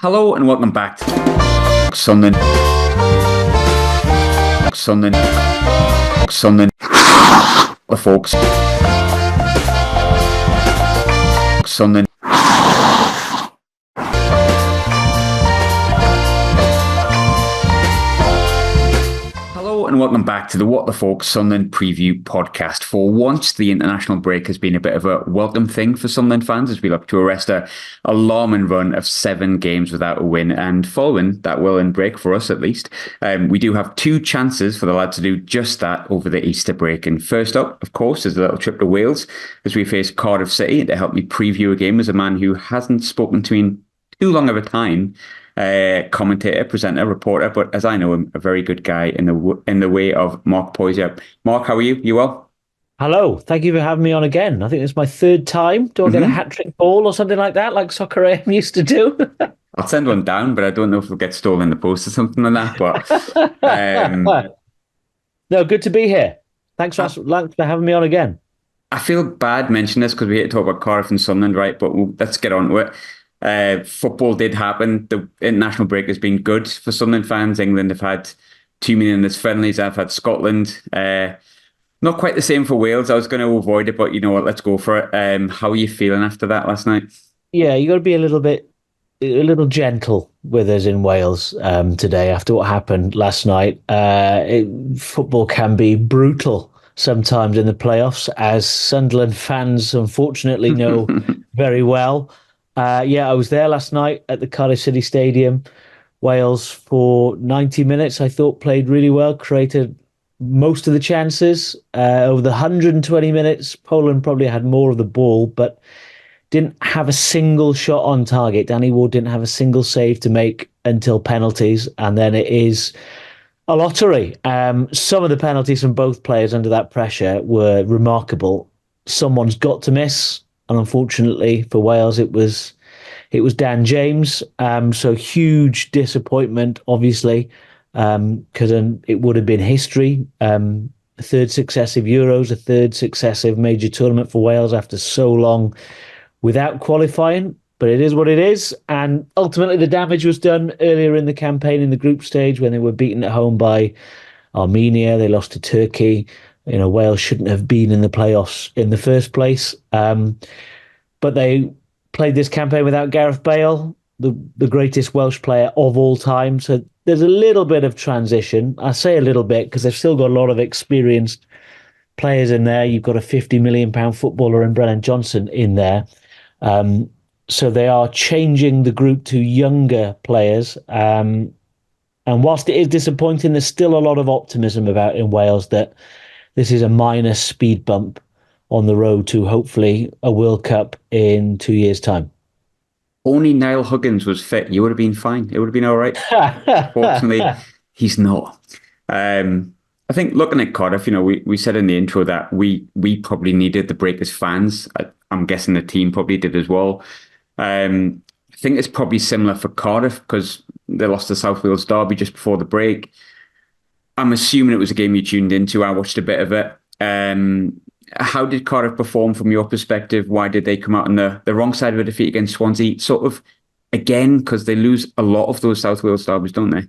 Hello and welcome back to Sunderland. The folks. Sunderland. Hello and welcome back to the What the Folks Sunderland preview podcast. For once, the international break has been a bit of a welcome thing for Sunderland fans as we look to arrest a alarming run of 7 games without a win. And following that well-earned break, for us at least, we do have 2 chances for the lads to do just that over the Easter break. And first up, of course, is a little trip to Wales as we face Cardiff City. To help me preview a game as a man who hasn't spoken to me in too long of a time. Commentator, presenter, reporter, but as I know him, a very good guy in the way of Mark Poyser. Mark, how are you? You well? Hello. Thank you for having me on again. I think it's my 3rd time. Do I get a hat-trick ball or something like that, like Soccer AM used to do? I'll send one down, but I don't know if it'll get stolen in the post or something like that. But no, good to be here. Thanks for having me on again. I feel bad mentioning this because we hate to talk about Cardiff and Sunderland, right? But let's get on to it. Football did happen. The international break has been good for Sunderland fans. England have had 2 meaningless friendlies. I've had Scotland. Not quite the same for Wales. I was going to avoid it, but you know what? Let's go for it. How are you feeling after that last night? Yeah, you got to be a little gentle with us in Wales today after what happened last night. Football can be brutal sometimes in the playoffs, as Sunderland fans unfortunately know very well. I was there last night at the Cardiff City Stadium. Wales for 90 minutes, I thought, played really well, created most of the chances. Over the 120 minutes, Poland probably had more of the ball, but didn't have a single shot on target. Danny Ward didn't have a single save to make until penalties, and then it is a lottery. Some of the penalties from both players under that pressure were remarkable. Someone's got to miss. And unfortunately for Wales, it was Dan James. So huge disappointment, obviously, because it would have been history. A 3rd successive Euros, a 3rd successive major tournament for Wales after so long without qualifying. But it is what it is. And ultimately, the damage was done earlier in the campaign in the group stage when they were beaten at home by Armenia. They lost to Turkey. You know, Wales shouldn't have been in the playoffs in the first place. But they played this campaign without Gareth Bale, the greatest Welsh player of all time. So there's a little bit of transition. I say a little bit because they've still got a lot of experienced players in there. You've got a £50 million footballer in Brennan Johnson in there. So they are changing the group to younger players. And whilst it is disappointing, there's still a lot of optimism about in Wales that this is a minor speed bump on the road to hopefully a World Cup in 2 years' time. Only Niall Huggins was fit. You would have been fine. It would have been all right. Fortunately, he's not. I think looking at Cardiff, you know, we said in the intro that we probably needed the break as fans. I'm guessing the team probably did as well. I think it's probably similar for Cardiff because they lost the South Wales derby just before the break. I'm assuming it was a game you tuned into. I watched a bit of it. How did Cardiff perform from your perspective? Why did they come out on the wrong side of a defeat against Swansea? Sort of, again, because they lose a lot of those South Wales derbies, don't they?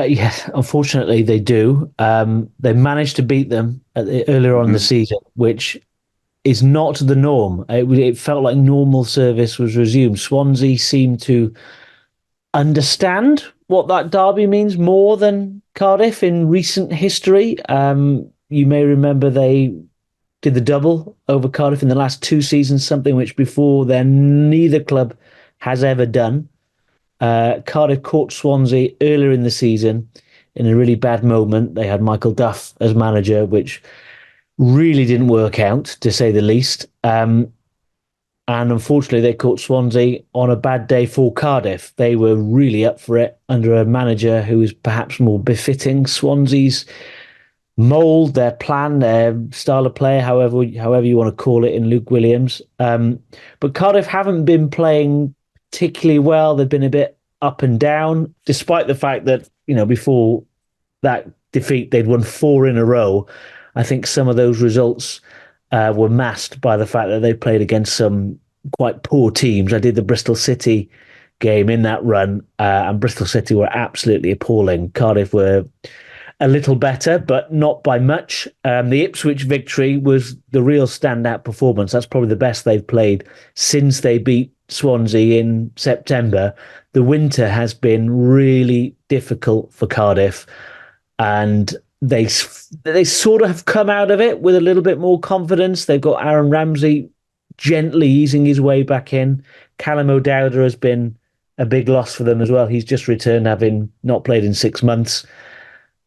Yes, unfortunately they do. They managed to beat them earlier on in the season, which is not the norm. It felt like normal service was resumed. Swansea seemed to understand what that derby means more than Cardiff in recent history. You may remember they did the double over Cardiff in the last 2 seasons, something which before then neither club has ever done. Cardiff caught Swansea earlier in the season in a really bad moment. They had Michael Duff as manager, which really didn't work out, to say the least. And unfortunately, they caught Swansea on a bad day for Cardiff. They were really up for it under a manager who is perhaps more befitting Swansea's mould, their plan, their style of play, however you want to call it, in Luke Williams. But Cardiff haven't been playing particularly well. They've been a bit up and down, despite the fact that, you know, before that defeat, they'd won 4 in a row. I think some of those results were masked by the fact that they played against some quite poor teams. I did the Bristol City game in that run, and Bristol City were absolutely appalling. Cardiff were a little better, but not by much. The Ipswich victory was the real standout performance. That's probably the best they've played since they beat Swansea in September. The winter has been really difficult for Cardiff, and they sort of have come out of it with a little bit more confidence. They've got Aaron Ramsey gently easing his way back in. Callum O'Dowda has been a big loss for them as well. He's just returned, having not played in 6 months.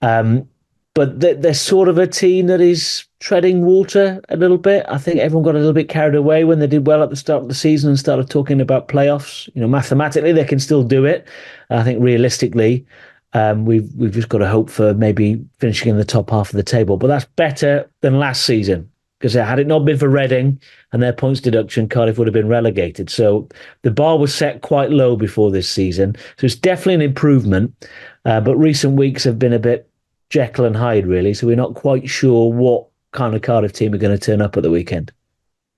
But they're sort of a team that is treading water a little bit. I think everyone got a little bit carried away when they did well at the start of the season and started talking about playoffs. You know, mathematically they can still do it. I think realistically, we've just got to hope for maybe finishing in the top half of the table. But that's better than last season, because had it not been for Reading and their points deduction, Cardiff would have been relegated. So the bar was set quite low before this season. So it's definitely an improvement. But recent weeks have been a bit Jekyll and Hyde, really. So we're not quite sure what kind of Cardiff team are going to turn up at the weekend.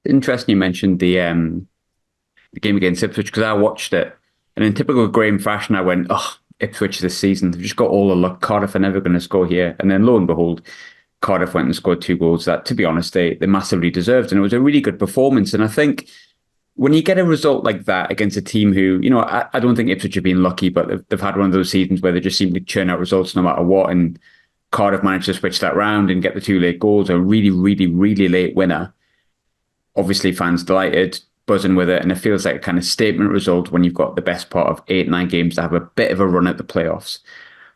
Interesting you mentioned the game against Ipswich, because I watched it, and in typical Graham fashion, I went, "Oh, Ipswich this season, they've just got all the luck. Cardiff are never going to score here." And then lo and behold, Cardiff went and scored 2 goals that, to be honest, they massively deserved. And it was a really good performance. And I think when you get a result like that against a team who, you know, I don't think Ipswich have been lucky, but they've had one of those seasons where they just seem to churn out results no matter what. And Cardiff managed to switch that round and get the 2 late goals, a really, really, really late winner. Obviously, fans delighted, buzzing with it. And it feels like a kind of statement result when you've got the best part of 8, 9 games to have a bit of a run at the playoffs.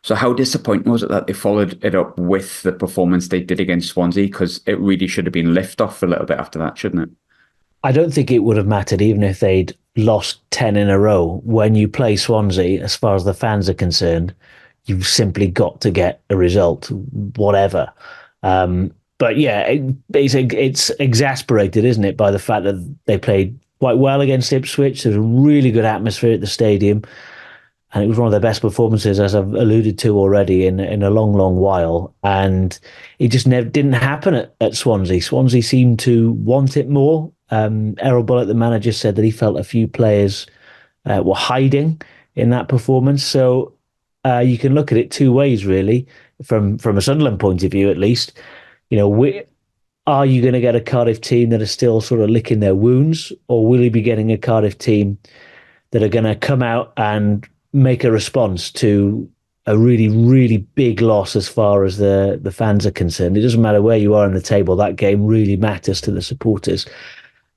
So how disappointing was it that they followed it up with the performance they did against Swansea? Because it really should have been lift off a little bit after that, shouldn't it? I don't think it would have mattered even if they'd lost 10 in a row. When you play Swansea, as far as the fans are concerned, you've simply got to get a result, whatever. But yeah, it's exasperated, isn't it, by the fact that they played quite well against Ipswich. There's a really good atmosphere at the stadium. And it was one of their best performances, as I've alluded to already, in a long, long while. And it just never didn't happen at Swansea. Swansea seemed to want it more. Erol, the manager, said that he felt a few players were hiding in that performance. So you can look at it 2 ways, really, from a Sunderland point of view, at least. You know, are you going to get a Cardiff team that are still sort of licking their wounds, or will you be getting a Cardiff team that are going to come out and make a response to a really, really big loss as far as the fans are concerned? It doesn't matter where you are in the table. That game really matters to the supporters.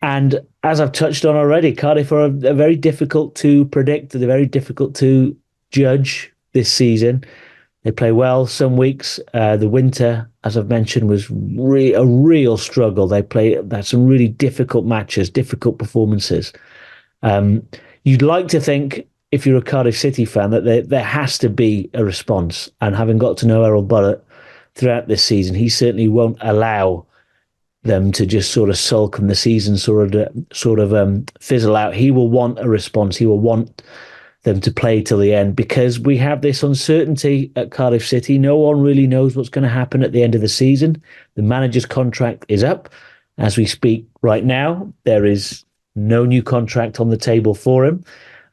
And as I've touched on already, Cardiff are very difficult to predict. They're very difficult to judge this season. They play well some weeks. The winter, as I've mentioned, was a real struggle. They had some really difficult matches, difficult performances. You'd like to think, if you're a Cardiff City fan, that there has to be a response. And having got to know Erol Bullett throughout this season, he certainly won't allow them to just sort of sulk and the season sort of fizzle out. He will want a response. He will want them to play till the end, because we have this uncertainty at Cardiff City. No one really knows what's going to happen at the end of the season. The manager's contract is up as we speak right now. There is no new contract on the table for him.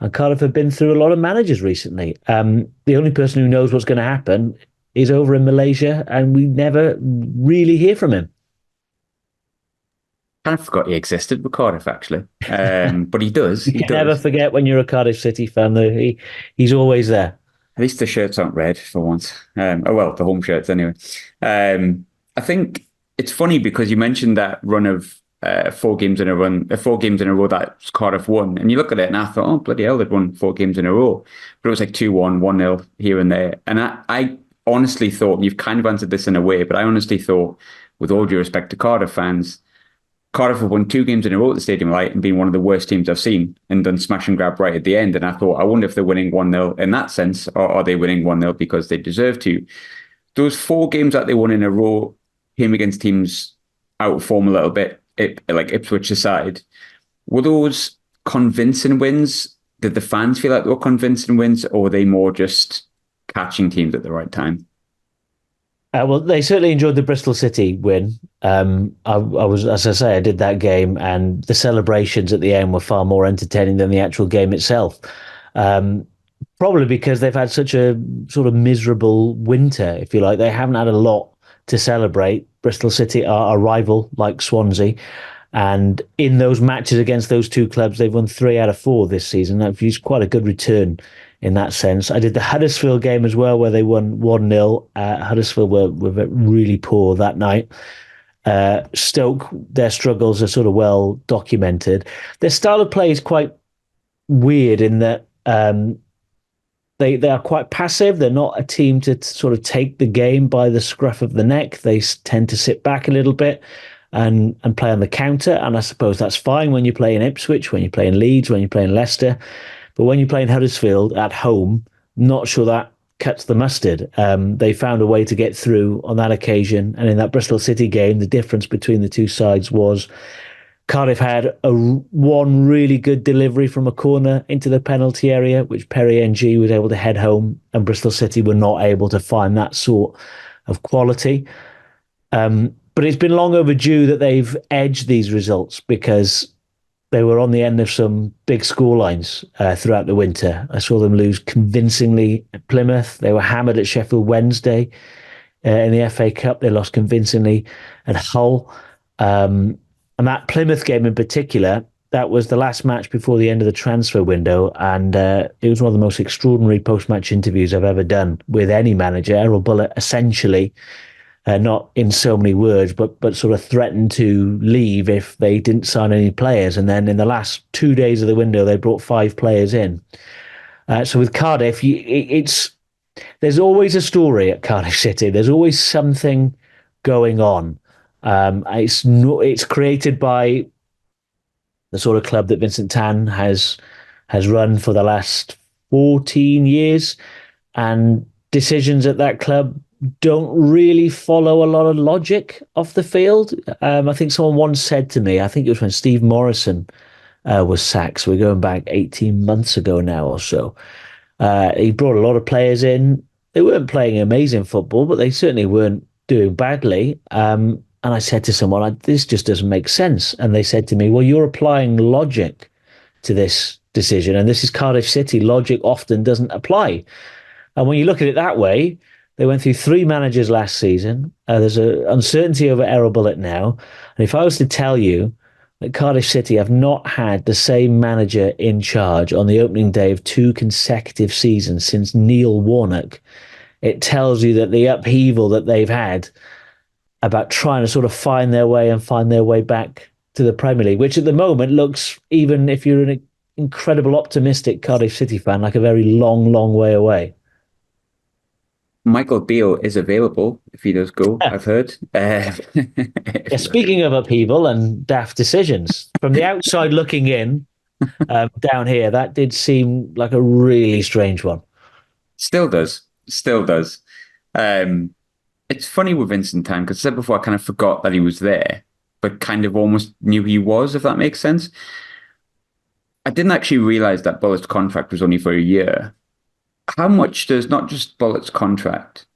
And Cardiff have been through a lot of managers recently. The only person who knows what's going to happen is over in Malaysia, and we never really hear from him. I forgot he existed with Cardiff, actually. But he does. You can never forget when you're a Cardiff City fan, though. He's always there. At least the shirts aren't red for once. The home shirts anyway. I think it's funny because you mentioned that run of 4 games in a row that Cardiff won. And you look at it and I thought, oh, bloody hell, they'd won 4 games in a row. But it was like 2-1, 1-0 here and there. And I honestly thought, and you've kind of answered this in a way, but I honestly thought, with all due respect to Cardiff fans, Cardiff have won 2 games in a row at the Stadium Light and been one of the worst teams I've seen and done smash and grab right at the end. And I thought, I wonder if they're winning 1-0 in that sense, or are they winning 1-0 because they deserve to? Those 4 games that they won in a row came against teams out of form a little bit, like Ipswich aside. Were those convincing wins? Did the fans feel like they were convincing wins, or were they more just catching teams at the right time? Well, they certainly enjoyed the Bristol City win. I was, as I say, I did that game, and the celebrations at the end were far more entertaining than the actual game itself. Probably because they've had such a sort of miserable winter, if you like. They haven't had a lot to celebrate. Bristol City are a rival like Swansea. And in those matches against those two clubs, they've won 3 out of 4 this season. That's quite a good return in that sense. I did the Huddersfield game as well, where they won 1-0. Huddersfield were really poor that night. Stoke, their struggles are sort of well documented. Their style of play is quite weird in that they are quite passive. They're not a team to sort of take the game by the scruff of the neck. They tend to sit back a little bit and play on the counter. And I suppose that's fine when you play in Ipswich, when you play in Leeds, when you play in Leicester. But when you play in Huddersfield at home, not sure that cuts the mustard. They found a way to get through on that occasion. And in that Bristol City game, the difference between the two sides was Cardiff had one really good delivery from a corner into the penalty area, which Perry NG was able to head home, and Bristol City were not able to find that sort of quality. But it's been long overdue that they've edged these results, because they were on the end of some big scorelines throughout the winter. I saw them lose convincingly at Plymouth. They were hammered at Sheffield Wednesday in the FA Cup. They lost convincingly at Hull. And that Plymouth game in particular, that was the last match before the end of the transfer window. And it was one of the most extraordinary post-match interviews I've ever done with any manager. Erol Bullitt essentially, not in so many words, but sort of threatened to leave if they didn't sign any players. And then in the last 2 days of the window, they brought 5 players in. So with Cardiff, there's always a story at Cardiff City. There's always something going on. It's created by the sort of club that Vincent Tan has run for the last 14 years, and decisions at that club don't really follow a lot of logic off the field. I think someone once said to me, I think it was when Steve Morrison was sacked, so we're going back 18 months ago now or so. He brought a lot of players in. They weren't playing amazing football, but they certainly weren't doing badly. And I said to someone, this just doesn't make sense. And they said to me, well, you're applying logic to this decision. And this is Cardiff City. Logic often doesn't apply. And when you look at it that way, they went through 3 managers last season. There's an uncertainty over Erol Bullitt now. And if I was to tell you that Cardiff City have not had the same manager in charge on the opening day of 2 consecutive seasons since Neil Warnock, it tells you that the upheaval that they've had about trying to sort of find their way back to the Premier League, which at the moment looks, even if you're an incredible optimistic Cardiff City fan, like a very long, long way away. Michael Beale is available if he does go, I've heard. Yeah, speaking of upheaval and daft decisions, from the outside looking in, down here, that did seem like a really strange one. Still does. It's funny with Vincent Tan, because I said before, I kind of forgot that he was there, but kind of almost knew he was, if that makes sense. I didn't actually realize that Bullitt's contract was only for a year. How much does not just Bullitt's contract,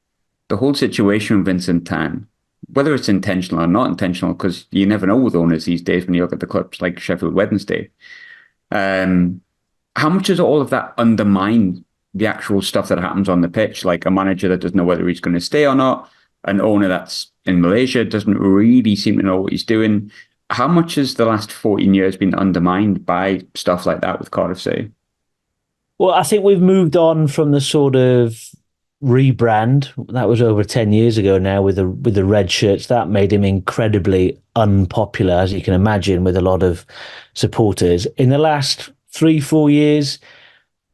the whole situation with Vincent Tan, whether it's intentional or not intentional, because you never know with owners these days when you look at the clubs like Sheffield Wednesday, how much does all of that undermine the actual stuff that happens on the pitch? Like a manager that doesn't know whether he's going to stay or not, an owner that's in Malaysia doesn't really seem to know what he's doing. How much has the last 14 years been undermined by stuff like that with Cardiff City? Well, I think we've moved on from the sort of rebrand that was over 10 years ago now with the red shirts. That made him incredibly unpopular, as you can imagine, with a lot of supporters. In the last 3-4 years,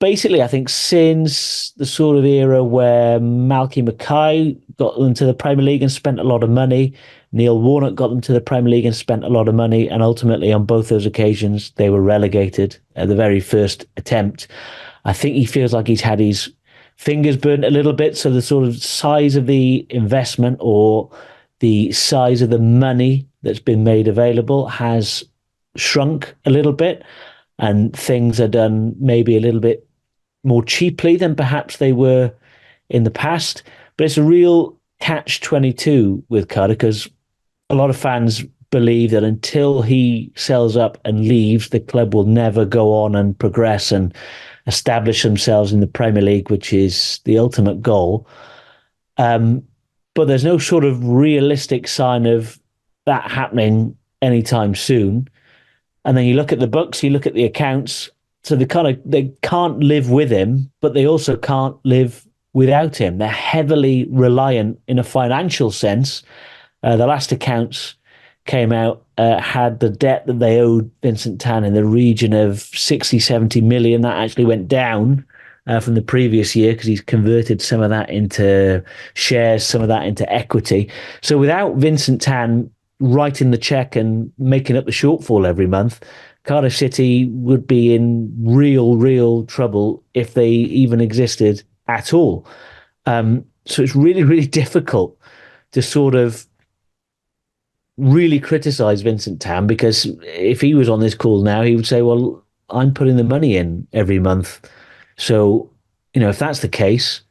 basically, I think since the sort of era where Malky Mackay got them to the Premier League and spent a lot of money, Neil Warnock got them to the Premier League and spent a lot of money, and ultimately on both those occasions, they were relegated at the very first attempt. I think he feels like he's had his fingers burnt a little bit, so the sort of size of the investment or the size of the money that's been made available has shrunk a little bit, and things are done maybe a little bit more cheaply than perhaps they were in the past. But it's a real catch-22 with Cardiff, because a lot of fans believe that until he sells up and leaves, the club will never go on and progress and establish themselves in the Premier League, which is the ultimate goal. Um, but there's no sort of realistic sign of that happening anytime soon. And then you look at the books, you look at the accounts. So they can't live with him, but they also can't live without him. They're heavily reliant in a financial sense. The last accounts came out, had the debt that they owed Vincent Tan in the region of 60, 70 million. That actually went down from the previous year because he's converted some of that into shares, some of that into equity. So without Vincent Tan writing the check and making up the shortfall every month, Cardiff City would be in real trouble if they even existed at all. So it's really, really difficult to sort of really criticize Vincent Tan, because if he was on this call now, he would say, well, I'm putting the money in every month. So, if that's the case,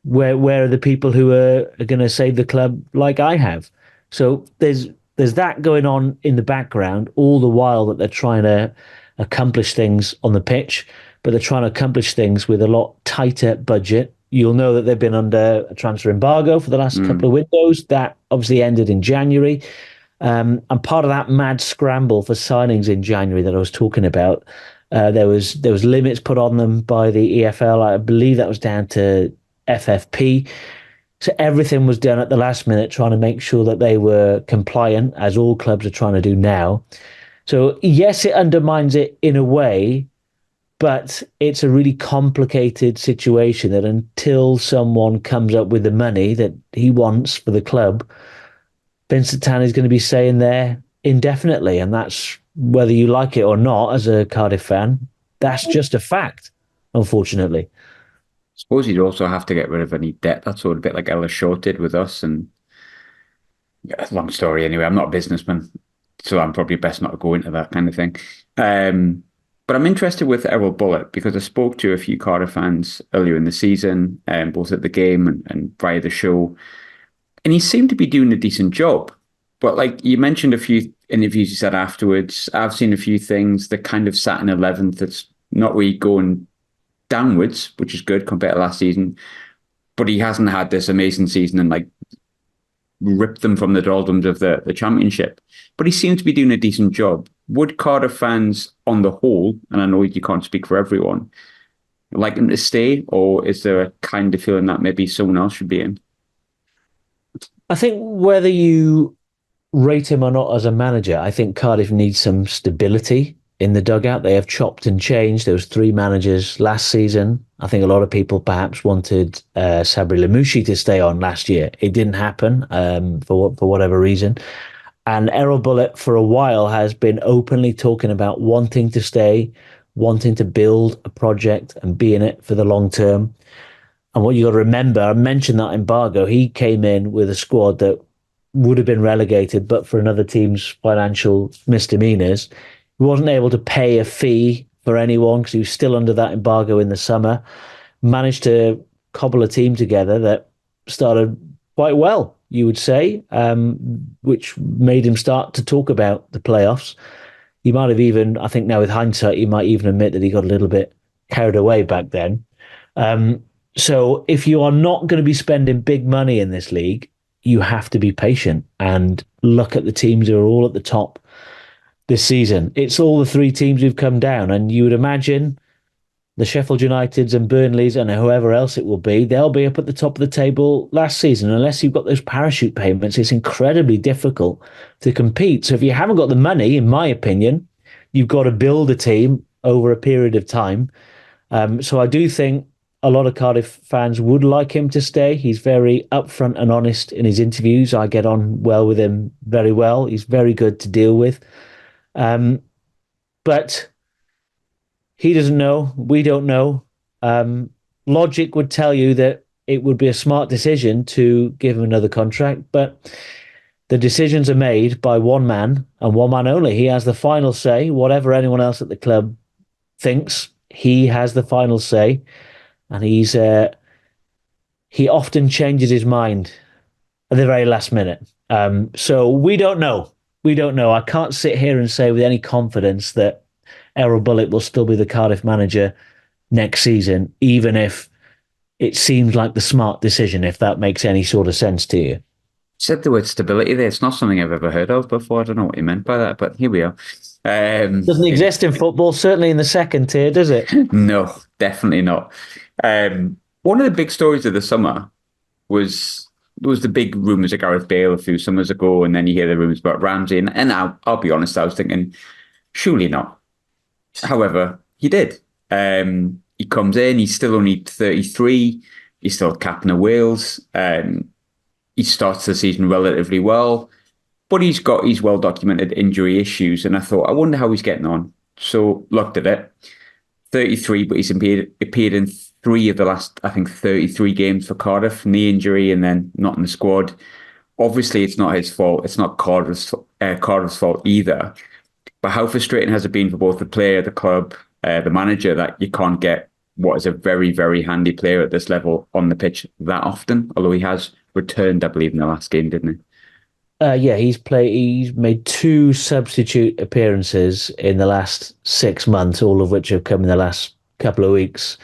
where are the people who are going to save the club like I have? So there's that going on in the background all the while that they're trying to accomplish things on the pitch, but they're trying to accomplish things with a lot tighter budget. You'll know that they've been under a transfer embargo for the last couple of windows. That obviously ended in January. And part of that mad scramble for signings in January that I was talking about, there was limits put on them by the EFL. I believe that was down to FFP. So everything was done at the last minute, trying to make sure that they were compliant, as all clubs are trying to do now. So yes, it undermines it in a way, but it's a really complicated situation that until someone comes up with the money that he wants for the club, Vincent Tan is going to be staying there indefinitely. And that's, whether you like it or not as a Cardiff fan, that's just a fact, unfortunately. I suppose you'd also have to get rid of any debt. That's sort of a bit like Ella Short did with us. And yeah, long story anyway. I'm not a businessman, so I'm probably best not to go into that kind of thing. But I'm interested with Erol Bullitt because I spoke to a few Cardiff fans earlier in the season, both at the game and via the show, and he seemed to be doing a decent job. But like you mentioned a few interviews you said afterwards, I've seen a few things that kind of sat in 11th. That's not really going downwards, which is good compared to last season. But he hasn't had this amazing season and like ripped them from the doldrums of the championship. But he seems to be doing a decent job. Would Cardiff fans on the whole, and I know you can't speak for everyone, like him to stay, or is there a kind of feeling that maybe someone else should be in? I think whether you rate him or not as a manager, I think Cardiff needs some stability in the dugout. They have chopped and changed. There was 3 managers last season. I think a lot of people perhaps wanted Sabri Lamouchi to stay on last year. It didn't happen for whatever reason. And Erol Bullitt for a while has been openly talking about wanting to stay, wanting to build a project and be in it for the long term. And what you got to remember, I mentioned that embargo, he came in with a squad that would have been relegated, but for another team's financial misdemeanors. He wasn't able to pay a fee for anyone because he was still under that embargo in the summer. Managed to cobble a team together that started quite well, you would say, which made him start to talk about the playoffs. He might have even, I think now with hindsight, he might even admit that he got a little bit carried away back then. So if you are not going to be spending big money in this league, you have to be patient and look at the teams who are all at the top this season. It's all the 3 teams who've come down, and you would imagine the Sheffield Uniteds and Burnleys and whoever else it will be, they'll be up at the top of the table last season. Unless you've got those parachute payments, it's incredibly difficult to compete. So if you haven't got the money, in my opinion, you've got to build a team over a period of time. So I do think a lot of Cardiff fans would like him to stay. He's very upfront and honest in his interviews. I get on well with him very well. He's very good to deal with. But he doesn't know. We don't know. Logic would tell you that it would be a smart decision to give him another contract, but the decisions are made by one man and one man only. He has the final say. Whatever anyone else at the club thinks, he has the final say. And he often changes his mind at the very last minute. So we don't know. We don't know. I can't sit here and say with any confidence that Erol Bullitt will still be the Cardiff manager next season, even if it seems like the smart decision, if that makes any sort of sense to you. Said the word stability there. It's not something I've ever heard of before. I don't know what you meant by that, but here we are. Doesn't exist in football, certainly in the second tier, does it? No, definitely not. One of the big stories of the summer was the big rumours of Gareth Bale a few summers ago, and then you hear the rumours about Ramsey, and I'll be honest, I was thinking, surely not. However, he did. He comes in, he's still only 33, he's still captain of Wales. He starts the season relatively well, but he's got his well documented injury issues, and I thought, I wonder how he's getting on. So looked at it. 33, but he's appeared in three of the last, I think, 33 games for Cardiff, knee injury, and then not in the squad. Obviously, it's not his fault. It's not Cardiff's fault either. But how frustrating has it been for both the player, the club, the manager, that you can't get what is a very, very handy player at this level on the pitch that often? Although he has returned, I believe, in the last game, didn't he? Yeah, He's made two substitute appearances in the last 6 months, all of which have come in the last couple of weeks.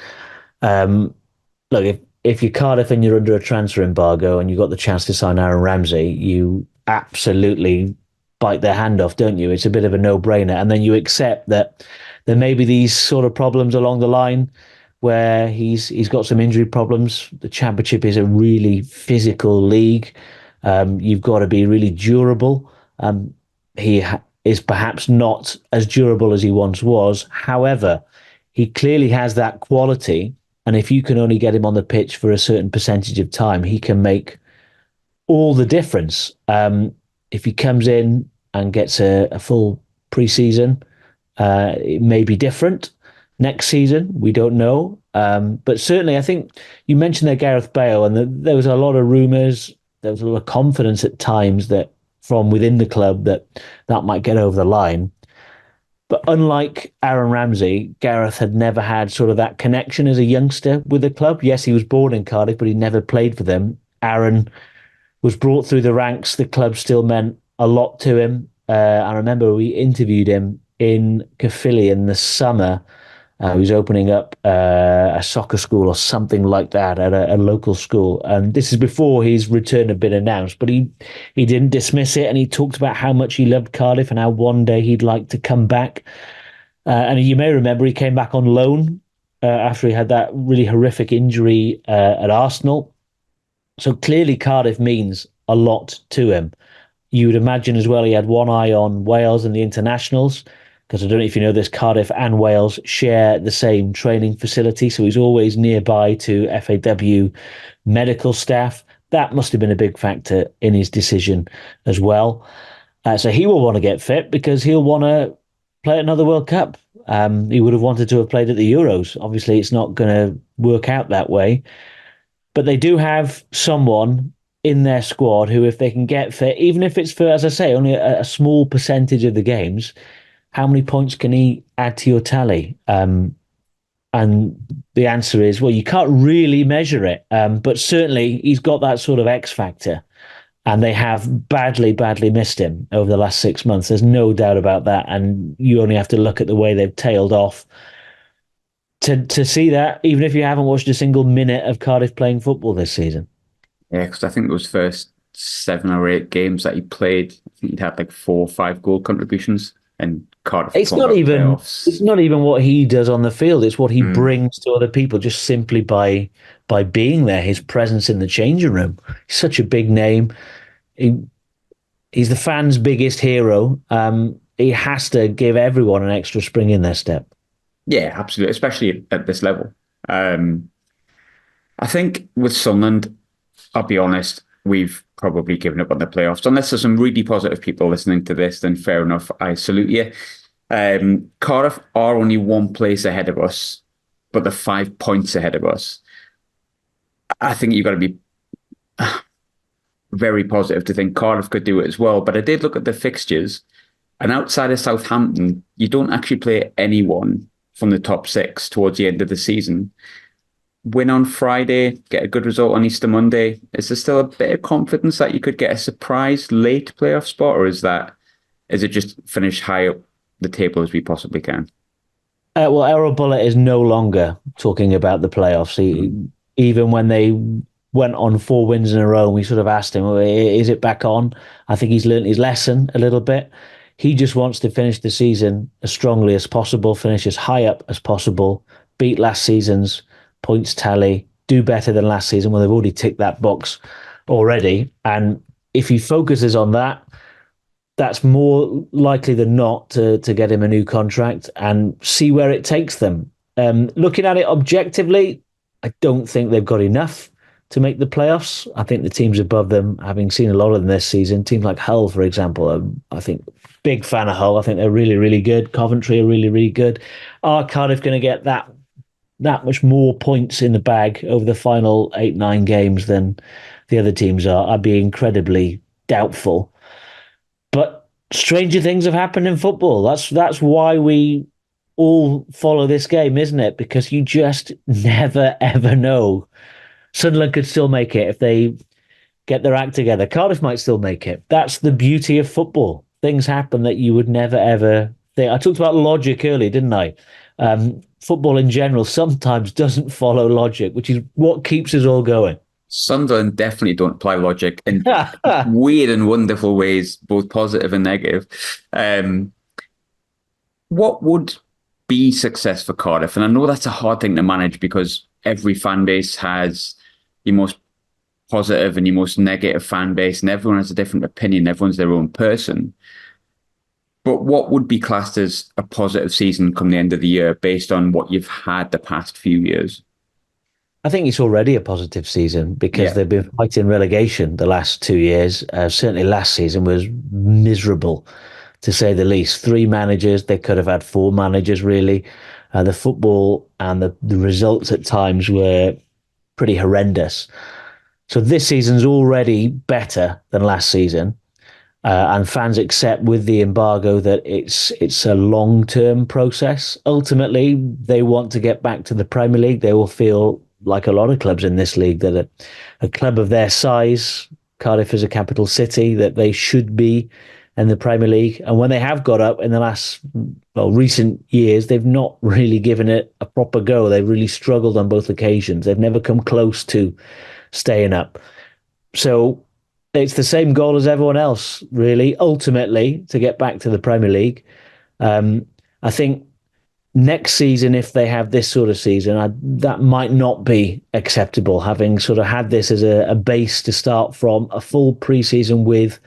Look, if you're Cardiff and you're under a transfer embargo and you got the chance to sign Aaron Ramsey, you absolutely bite their hand off, don't you? It's a bit of a no-brainer, and then you accept that there may be these sort of problems along the line where he's got some injury problems. The Championship is a really physical league. You've got to be really durable. Is perhaps not as durable as he once was. However, he clearly has that quality. And if you can only get him on the pitch for a certain percentage of time, he can make all the difference. If he comes in and gets a full preseason, it may be different. Next season, we don't know. But certainly, I think you mentioned there Gareth Bale, and there was a lot of rumours. There was a lot of confidence at times that from within the club that might get over the line. But unlike Aaron Ramsey, Gareth had never had sort of that connection as a youngster with the club. Yes, he was born in Cardiff, but he never played for them. Aaron was brought through the ranks. The club still meant a lot to him. I remember we interviewed him in Caerphilly in the summer. He was opening up a soccer school or something like that at a local school. And this is before his return had been announced, but he didn't dismiss it. And he talked about how much he loved Cardiff and how one day he'd like to come back. And you may remember he came back on loan after he had that really horrific injury at Arsenal. So clearly Cardiff means a lot to him. You would imagine as well he had one eye on Wales and the internationals, because I don't know if you know this, Cardiff and Wales share the same training facility. So he's always nearby to FAW medical staff. That must have been a big factor in his decision as well. So he will want to get fit because he'll want to play another World Cup. He would have wanted to have played at the Euros. Obviously, it's not going to work out that way. But they do have someone in their squad who, if they can get fit, even if it's for, as I say, only a small percentage of the games, how many points can he add to your tally? And the answer is, well, you can't really measure it. But certainly he's got that sort of X factor. And they have badly, badly missed him over the last 6 months. There's no doubt about that. And you only have to look at the way they've tailed off to see that, even if you haven't watched a single minute of Cardiff playing football this season. Yeah, because I think those first 7 or 8 games that he played, I think he'd had like 4 or 5 goal contributions. And Cardiff. It's not even what he does on the field. It's what he brings to other people just simply by being there. His presence in the changing room. He's such a big name. He's the fans' biggest hero. He has to give everyone an extra spring in their step. Yeah, absolutely, especially at this level. I think with Sunderland, I'll be honest, we've probably given up on the playoffs. Unless there's some really positive people listening to this, then fair enough. I salute you. Cardiff are only 1 place ahead of us, but they're 5 points ahead of us. I think you've got to be very positive to think Cardiff could do it as well. But I did look at the fixtures, and outside of Southampton, you don't actually play anyone from the top 6 towards the end of the season. Win on Friday, get a good result on Easter Monday. Is there still a bit of confidence that you could get a surprise late playoff spot, or is it just finish high up the table as we possibly can? Well, Erol Bullet is no longer talking about the playoffs. Mm. Even when they went on 4 wins in a row, we sort of asked him, "Well, is it back on?" I think he's learned his lesson a little bit. He just wants to finish the season as strongly as possible, finish as high up as possible, beat last season's points tally, do better than last season. Well, they've already ticked that box already. And if he focuses on that, that's more likely than not to get him a new contract and see where it takes them. Looking at it objectively, I don't think they've got enough to make the playoffs. I think the teams above them, having seen a lot of them this season, teams like Hull, for example, I think big fan of Hull. I think they're really, really good. Coventry are really, really good. Are Cardiff going to get that much more points in the bag over the final 8, 9 games than the other teams are? I'd be incredibly doubtful. But stranger things have happened in football. That's why we all follow this game, isn't it? Because you just never ever know. Sunderland could still make it if they get their act together. Cardiff might still make it. That's the beauty of football. Things happen that you would never ever think. I talked about logic earlier, didn't I? Football in general sometimes doesn't follow logic, which is what keeps us all going. Sunderland definitely don't apply logic in weird and wonderful ways, both positive and negative. Um, what would be success for Cardiff? And I know that's a hard thing to manage because every fan base has your most positive and your most negative fan base, and everyone has a different opinion. Everyone's their own person. But what would be classed as a positive season come the end of the year based on what you've had the past few years? I think it's already a positive season because Yeah. they've been fighting relegation the last 2 years. Certainly last season was miserable, to say the least. 3 managers, they could have had 4 managers, really. The football and the results at times were pretty horrendous. So this season's already better than last season. And fans accept with the embargo that it's a long-term process. Ultimately, they want to get back to the Premier League. They will feel like a lot of clubs in this league that a club of their size, Cardiff is a capital city, that they should be in the Premier League. And when they have got up in the last, well, recent years, they've not really given it a proper go. They've really struggled on both occasions. They've never come close to staying up. So it's the same goal as everyone else, really, ultimately, to get back to the Premier League. I think next season, if they have this sort of season, that might not be acceptable, having sort of had this as a base to start from, a full preseason with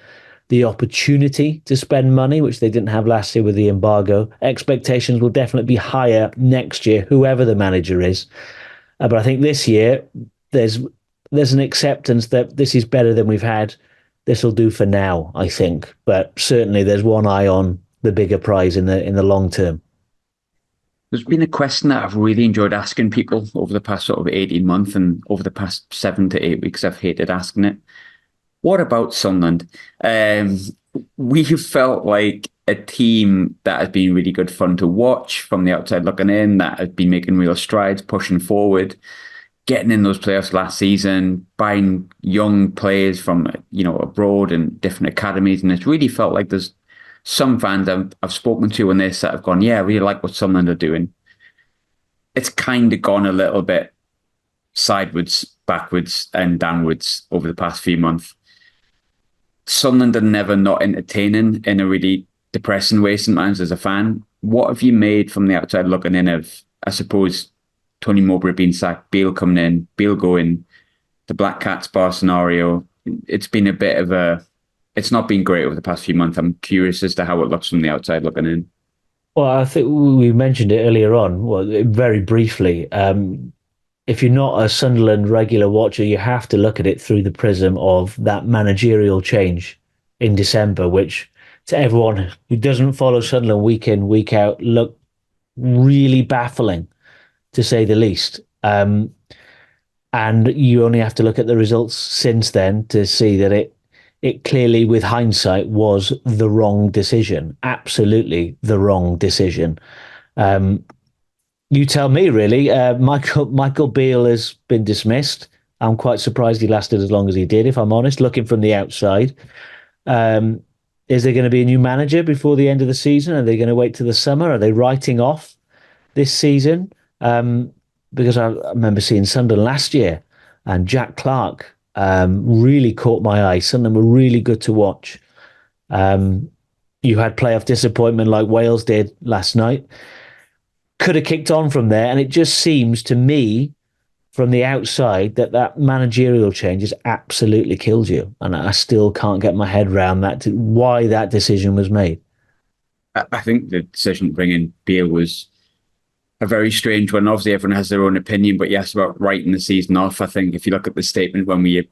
the opportunity to spend money, which they didn't have last year with the embargo. Expectations will definitely be higher next year, whoever the manager is. But I think this year, there's there's an acceptance that this is better than we've had. This will do for now, I think. But certainly there's one eye on the bigger prize in the long term. There's been a question that I've really enjoyed asking people over the past sort of 18 months and over the past 7 to 8 weeks. I've hated asking it. What about Sunderland? We felt like a team that has been really good fun to watch from the outside looking in, that has been making real strides, pushing forward, getting in those playoffs last season, buying young players from, abroad and different academies. And it's really felt like there's some fans I've spoken to on this that have gone, yeah, I really like what Sunderland are doing. It's kind of gone a little bit sideways, backwards, and downwards over the past few months. Sunderland are never not entertaining in a really depressing way sometimes as a fan. What have you made from the outside looking in of, I suppose, Tony Mowbray being sacked, Beale coming in, Beale going, the Black Cats bar scenario? It's been a bit of it's not been great over the past few months. I'm curious as to how it looks from the outside looking in. Well, I think we mentioned it earlier on, well, very briefly. If you're not a Sunderland regular watcher, you have to look at it through the prism of that managerial change in December, which to everyone who doesn't follow Sunderland week in, week out, look really baffling, to say the least. And you only have to look at the results since then to see that it clearly, with hindsight, was the wrong decision. Absolutely the wrong decision. You tell me, really. Michael Beale has been dismissed. I'm quite surprised he lasted as long as he did, if I'm honest, looking from the outside. Um, is there going to be a new manager before the end of the season? Are they going to wait till the summer? Are they writing off this season. Because I remember seeing Sunderland last year, and Jack Clark really caught my eye. Sunderland were really good to watch. Um, you had playoff disappointment like Wales did last night. Could have kicked on from there, and it just seems to me from the outside that managerial change has absolutely killed you, and I still can't get my head around that why that decision was made. I think the decision to bring in Beale was a very strange one. Obviously, everyone has their own opinion, but yes, about writing the season off. I think if you look at the statement when we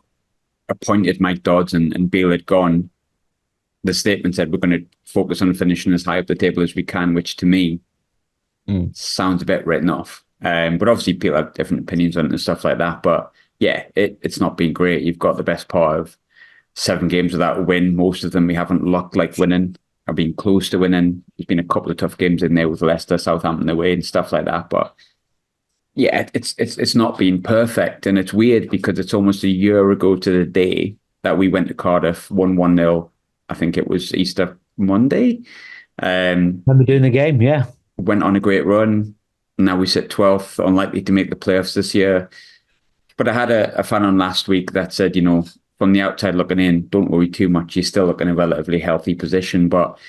appointed Mike Dodds and Beale had gone, the statement said we're going to focus on finishing as high up the table as we can, which to me sounds a bit written off. But obviously, people have different opinions on it and stuff like that. But yeah, it's not been great. You've got the best part of 7 games without a win. Most of them we haven't looked like winning or been close to winning. There's been a couple of tough games in there with Leicester, Southampton away and stuff like that. But yeah, it's not been perfect. And it's weird because it's almost a year ago to the day that we went to Cardiff, won 1-0. I think it was Easter Monday. Remember doing the game, yeah. Went on a great run. Now we sit 12th, unlikely to make the playoffs this year. But I had a fan on last week that said, from the outside looking in, don't worry too much. You're still in a relatively healthy position. But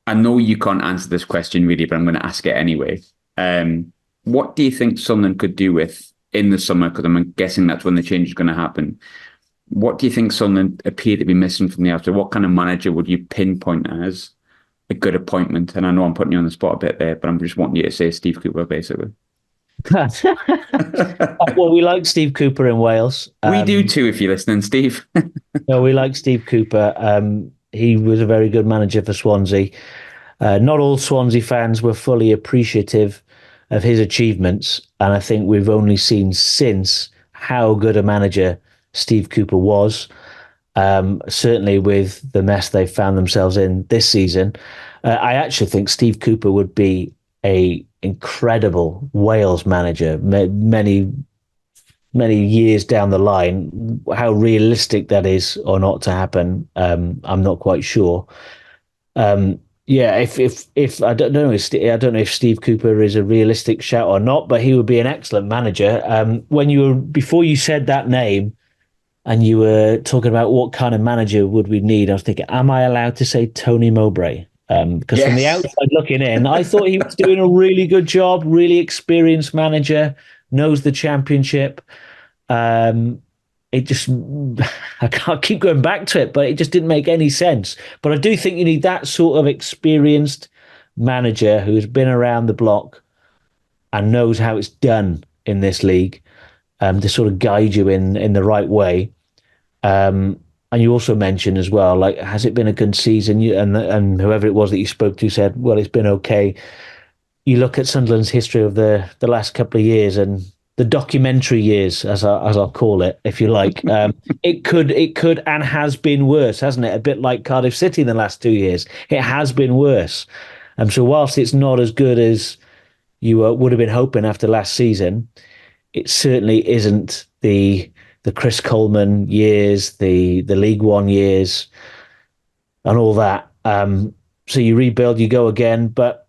I know you can't answer this question really, but I'm going to ask it anyway. What do you think Sunderland could do with in the summer? Because I'm guessing that's when the change is going to happen. What do you think Sunderland appear to be missing from the outside? What kind of manager would you pinpoint as a good appointment? And I know I'm putting you on the spot a bit there, but I'm just wanting you to say Steve Cooper, basically. Well, we like Steve Cooper in Wales. We do too, if you're listening, Steve. No, we like Steve Cooper. He was a very good manager for Swansea. Not all Swansea fans were fully appreciative of his achievements, and I think we've only seen since how good a manager Steve Cooper was. Certainly with the mess they've found themselves in this season. I actually think Steve Cooper would be a incredible Wales manager many years down the line. How realistic that is or not to happen, I'm not quite sure. Yeah, if I don't know, I don't know if Steve Cooper is a realistic shout or not, but he would be an excellent manager. Before you said that name, and you were talking about what kind of manager would we need, I was thinking, am I allowed to say Tony Mowbray? Because yes. From the outside looking in, I thought he was doing a really good job, really experienced manager, knows the championship. It just, I can't keep going back to it, but it just didn't make any sense. But I do think you need that sort of experienced manager who's been around the block and knows how it's done in this league. To sort of guide you in the right way. And you also mentioned as well, like, has it been a good season? And whoever it was that you spoke to said, well, it's been okay. You look at Sunderland's history of the last couple of years and the documentary years, as I'll call it, if you like. It could and has been worse, hasn't it? A bit like Cardiff City in the last 2 years. It has been worse. So whilst it's not as good as you would have been hoping after last season, it certainly isn't the Chris Coleman years, the League One years, and all that. So you rebuild, you go again, but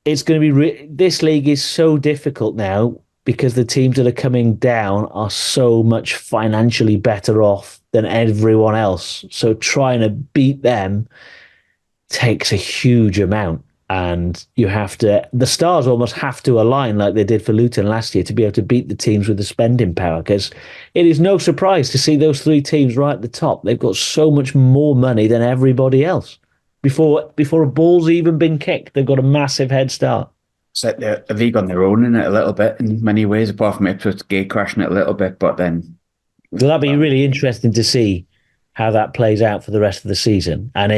it's going to be this league is so difficult now because the teams that are coming down are so much financially better off than everyone else. So trying to beat them takes a huge amount. And the stars almost have to align like they did for Luton last year to be able to beat the teams with the spending power, because it is no surprise to see those 3 teams right at the top. They've got so much more money than everybody else. Before a ball's even been kicked, they've got a massive head start. Set the league on their own in it a little bit in many ways, apart from Ipswich gate crashing it a little bit, but then... Well, that'd be really interesting to see how that plays out for the rest of the season. And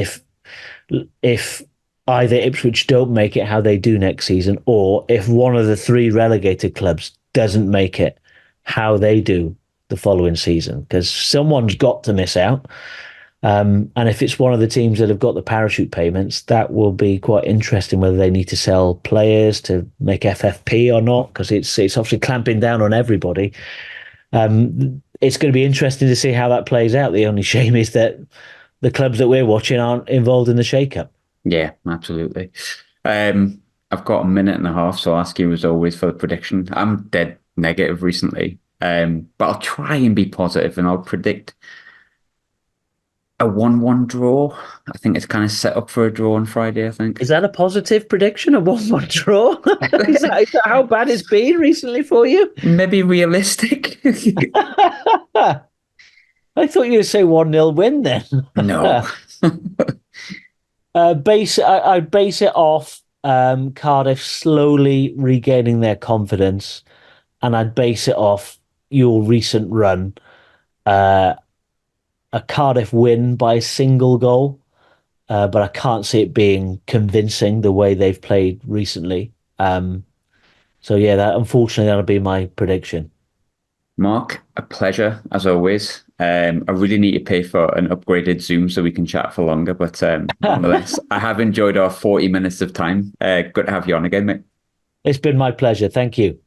if either Ipswich don't make it how they do next season, or if one of the 3 relegated clubs doesn't make it how they do the following season, because someone's got to miss out. And if it's one of the teams that have got the parachute payments, that will be quite interesting whether they need to sell players to make FFP or not, because it's obviously clamping down on everybody. It's going to be interesting to see how that plays out. The only shame is that the clubs that we're watching aren't involved in the shake-up. Yeah, absolutely. I've got a minute and a half, so I'll ask you as always for the prediction. I'm dead negative recently, but I'll try and be positive, and I'll predict a 1-1 draw. I think it's kind of set up for a draw on Friday, I think. Is that a positive prediction? A 1-1 draw? Is that how bad it's been recently for you? Maybe realistic. I thought you would say 1-0 win then. No. I'd base it off Cardiff slowly regaining their confidence, and I'd base it off your recent run. Uh, a Cardiff win by a single goal, but I can't see it being convincing the way they've played recently. So yeah, that unfortunately that'll be my prediction. Mark, a pleasure as always. I really need to pay for an upgraded Zoom so we can chat for longer, but nonetheless, I have enjoyed our 40 minutes of time. Good to have you on again, mate. It's been my pleasure. Thank you.